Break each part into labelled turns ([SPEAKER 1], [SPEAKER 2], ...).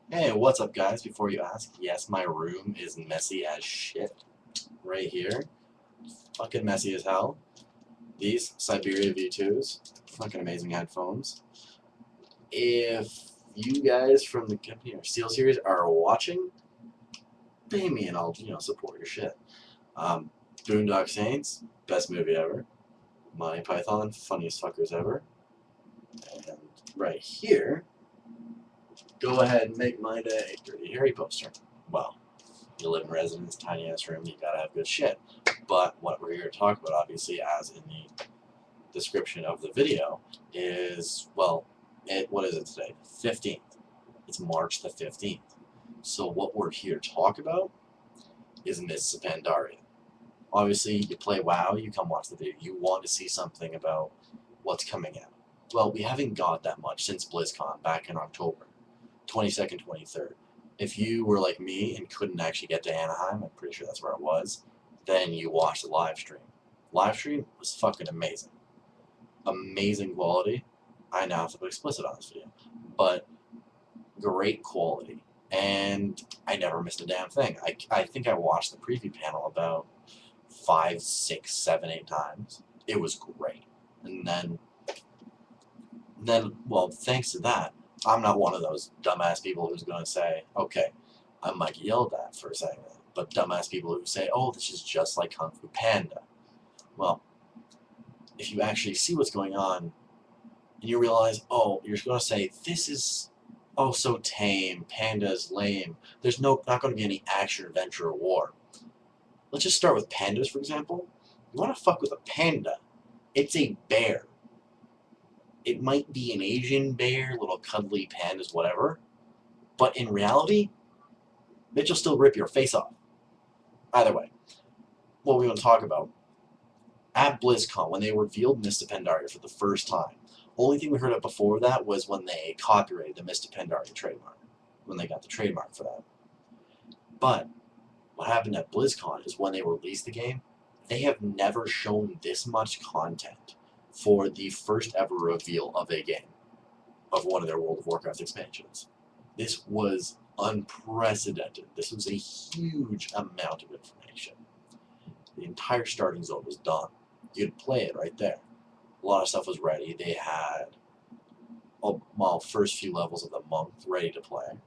[SPEAKER 1] Hey, what's up, guys? Before you ask, yes, my room is messy as shit. Right here. Fucking messy as hell. These Siberia V2s, fucking amazing headphones. If you guys from the company or Steel Series are watching, pay me and I'll, support your shit. Um, Boondock Saints, best movie ever. Monty Python, funniest fuckers ever. And right here, go ahead and make my day. Dirty Harry poster. Well, you live in residence, tiny ass room, you gotta have good shit. But what we're here to talk about, obviously, as in the description of the video, is what is it today? 15th. It's March the 15th. So what we're here to talk about is Mists of Pandaria. Obviously, you play WoW, you come watch the video. You want to see something about what's coming out. Well, we haven't got that much since BlizzCon back in October, 22nd, 23rd. If you were like me and couldn't actually get to Anaheim, I'm pretty sure that's where it was, then you watched the live stream. Live stream was fucking amazing. Amazing quality. I now have to put explicit on this video, but great quality. And I never missed a damn thing. I think I watched the preview panel about five, six, seven, 8 times. It was great. And well, thanks to that, I'm not one of those dumbass people who's going to say, okay, I might get yelled at for saying that, but dumbass people who say, oh, this is just like Kung Fu Panda. Well, if you actually see what's going on, and you realize, oh, you're going to say, this is, oh, so tame, Panda's lame, there's not going to be any action, adventure, or war. Let's just start with pandas, for example. You want to fuck with a panda, it's a bear. It might be an Asian bear, little cuddly pandas, whatever, but in reality, bitch will still rip your face off. Either way, what we want to talk about at BlizzCon when they revealed Mista Pandaria for the first time. Only thing we heard of before that was when they copyrighted the Mista Pandaria trademark, when they got the trademark for that. But what happened at BlizzCon is when they released the game, they have never shown this much content for the first ever reveal of a game, of one of their World of Warcraft expansions. This was unprecedented. This was a huge amount of information. The entire starting zone was done. You could play it right there. A lot of stuff was ready. They had, first few levels of the monk ready to play.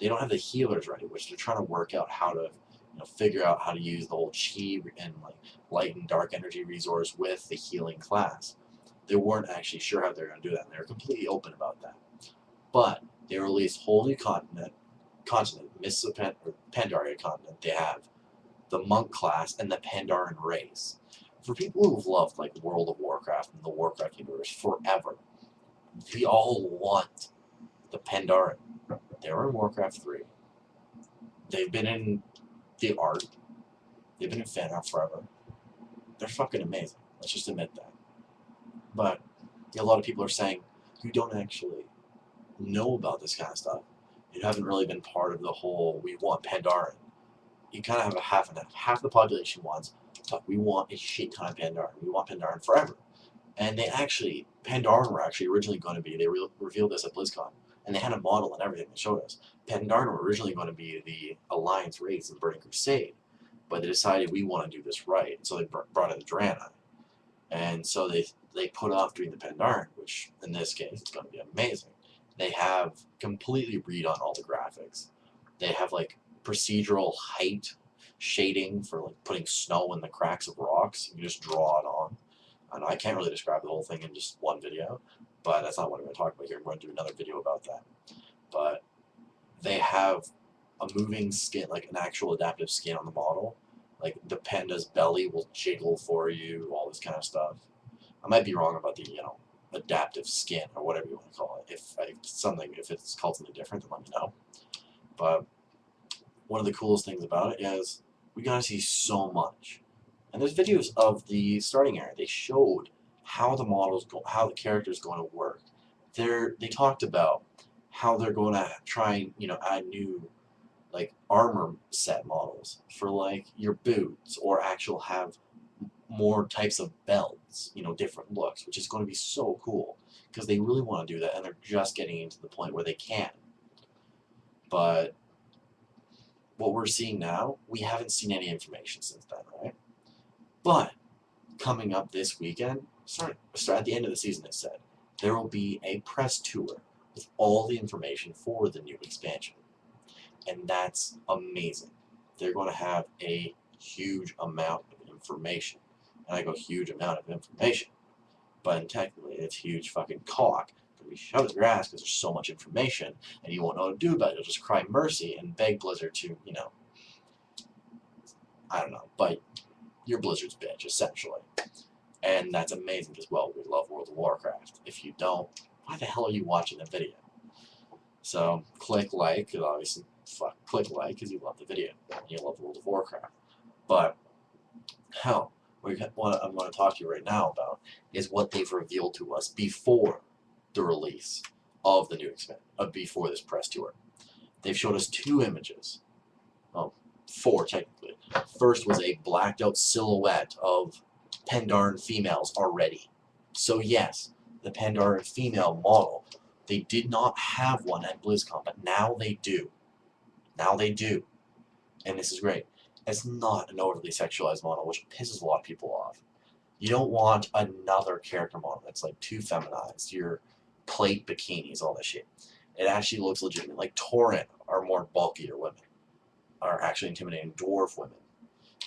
[SPEAKER 1] They don't have the healers ready, which they're trying to work out how to, figure out how to use the whole chi and like light and dark energy resource with the healing class. They weren't actually sure how they're going to do that, and they were completely open about that. But they released a whole new continent, Mists of Pandaria continent. They have the monk class and the Pandaren race. For people who've loved like World of Warcraft and the Warcraft universe forever, we all want the Pandaren. They were in Warcraft 3. They've been in the art. They've been in fan art forever. They're fucking amazing. Let's just admit that. But a lot of people are saying you don't actually know about this kind of stuff. You haven't really been part of the whole we want Pandaren. You kind of have a half and half. Half the population wants, but we want a shit ton of Pandaren. We want Pandaren forever. And Pandaren were actually originally going to be, they revealed this at BlizzCon, and they had a model and everything that showed us. Pandaren were originally going to be the Alliance race in Burning Crusade, but they decided we want to do this right, so they brought in the Draenei. And so they put off doing the Pandaren, which in this case is going to be amazing. They have completely redone all the graphics. They have like procedural height shading for like putting snow in the cracks of rocks. You can just draw it on. I know I can't really describe the whole thing in just one video, but that's not what I'm going to talk about here. I'm going to do another video about that. But they have a moving skin, like an actual adaptive skin on the model. Like the panda's belly will jiggle for you, all this kind of stuff. I might be wrong about the, adaptive skin or whatever you want to call it. If it's called something different, then let me know. But one of the coolest things about it is we got to see so much. And there's videos of the starting area. They showed how how the character's going to work. They talked about how they're going to try and add new like armor set models for like your boots, or actual have more types of belts, different looks, which is going to be so cool because they really want to do that, and they're just getting into the point where they can. But what we're seeing now, we haven't seen any information since then, right? But coming up this weekend, start at the end of the season, it said, there will be a press tour with all the information for the new expansion. And that's amazing. They're going to have a huge amount of information. And I go, huge amount of information. But technically, it's huge fucking cock. It'll be shoved in your ass because there's so much information, and you won't know what to do about it. You'll just cry mercy and beg Blizzard to, I don't know, bite your Blizzard's bitch, essentially. And that's amazing as well. We love World of Warcraft. If you don't, why the hell are you watching the video? So click like, because obviously, click like because you love the video and you love World of Warcraft. But hell, what I'm going to talk to you right now about is what they've revealed to us before the release of the new expansion, before this press tour. They've showed us 2 images. Well, 4 technically. First was a blacked out silhouette of Pandaren females already. So yes, the Pandaren female model, they did not have one at BlizzCon, but now they do. Now they do. And this is great. It's not an overly sexualized model, which pisses a lot of people off. You don't want another character model that's like too feminized. Your plate bikinis, all that shit. It actually looks legitimate. Like Tauren are more bulkier women. Are actually intimidating dwarf women.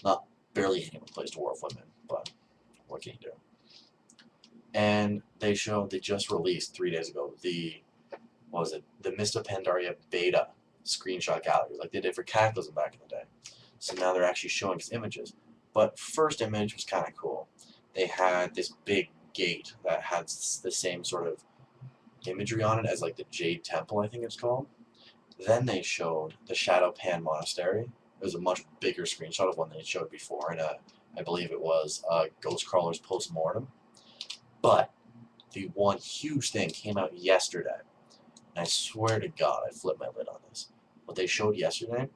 [SPEAKER 1] Not barely anyone plays dwarf women, but what can you do? And they just released 3 days ago the Mist of Pandaria beta screenshot gallery, like they did for Cataclysm back in the day. So now they're actually showing us images. But first image was kind of cool. They had this big gate that had the same sort of imagery on it as like the Jade Temple, I think it's called. Then they showed the Shadow Pan Monastery. It was a much bigger screenshot of one they showed before, and I believe it was Ghostcrawler's Postmortem. But the one huge thing came out yesterday. And I swear to God, I flipped my lid on this. What they showed yesterday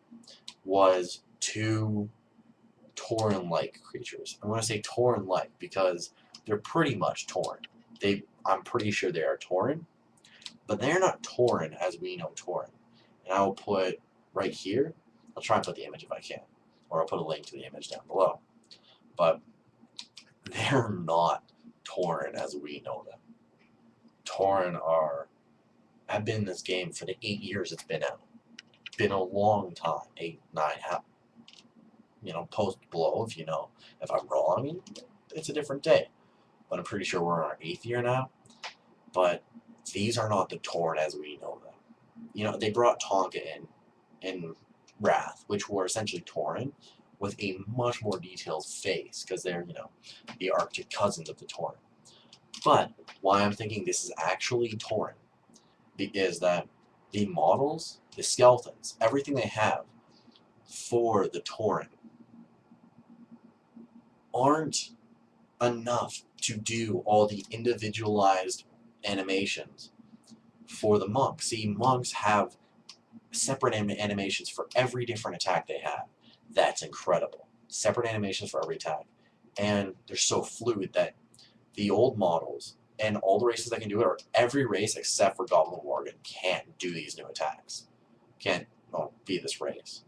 [SPEAKER 1] was 2 Tauren-like creatures. I'm going to say Tauren-like because they're pretty much Tauren. I'm pretty sure they are Tauren, but they're not Tauren as we know Tauren. And I will put right here, I'll try and put the image if I can, or I'll put a link to the image down below. But they're not Tauren as we know them. Tauren have been in this game for the 8 years it's been out. Been a long time, 8, 9, post blow, if I'm wrong, it's a different day. But I'm pretty sure we're in our 8th year now. But these are not the Tauren as we know them. They brought Tonka in Wrath, which were essentially Tauren, with a much more detailed face, because they're, the Arctic cousins of the Tauren. But why I'm thinking this is actually Tauren is that the models, the skeletons, everything they have for the Tauren aren't enough to do all the individualized animations for the monks. See, monks have separate animations for every different attack they have. That's incredible. Separate animations for every attack. And they're so fluid that the old models and all the races that can do it, or every race except for Goblin Worgen, can't do these new attacks. Can't be this race.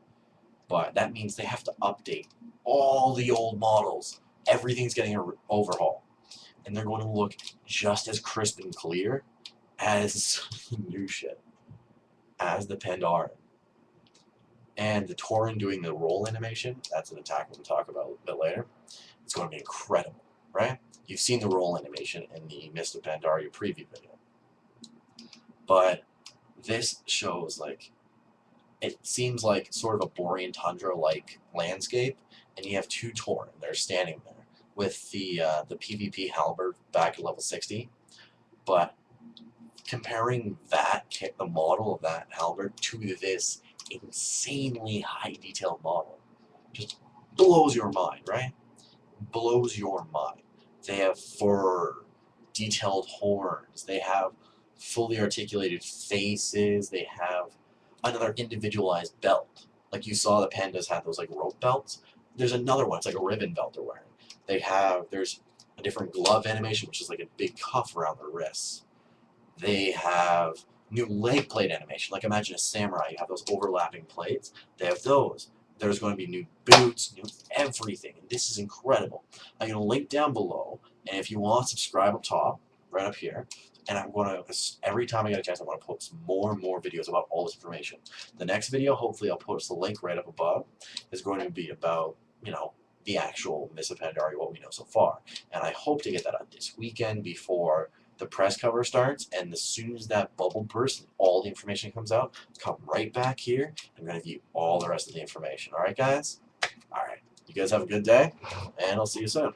[SPEAKER 1] But that means they have to update all the old models. Everything's getting an overhaul. And they're going to look just as crisp and clear as new shit. As the Pandaren. And the Tauren doing the roll animation, that's an attack we'll talk about a bit later. It's going to be incredible, right? You've seen the roll animation in the Mist of Pandaria preview video. But this shows, it seems like sort of a Borean Tundra-like landscape, and you have 2 Tauren. They're standing there with the PvP halberd back at level 60. But comparing the model of that halberd to this insanely high detailed model just blows your mind, right? Blows your mind. They have fur, detailed horns, they have fully articulated faces, they have another individualized belt. Like you saw the pandas have those rope belts. There's another one, it's like a ribbon belt they're wearing. There's a different glove animation, which is like a big cuff around their wrists. They have New leg plate animation. Like imagine a samurai, you have those overlapping plates. They have those. There's going to be new boots, new everything, and this is incredible. I'm going to link down below, and if you want, subscribe up top, right up here. And I'm going to, every time I get a chance, I want to post more and more videos about all this information. The next video, hopefully I'll post the link right up above, is going to be about, you know, the actual Miss of Pandaria, what we know so far. And I hope to get that out this weekend before the press cover starts, and as soon as that bubble bursts and all the information comes out, come right back here. I'm going to give you all the rest of the information. All right, guys? All right. You guys have a good day, and I'll see you soon.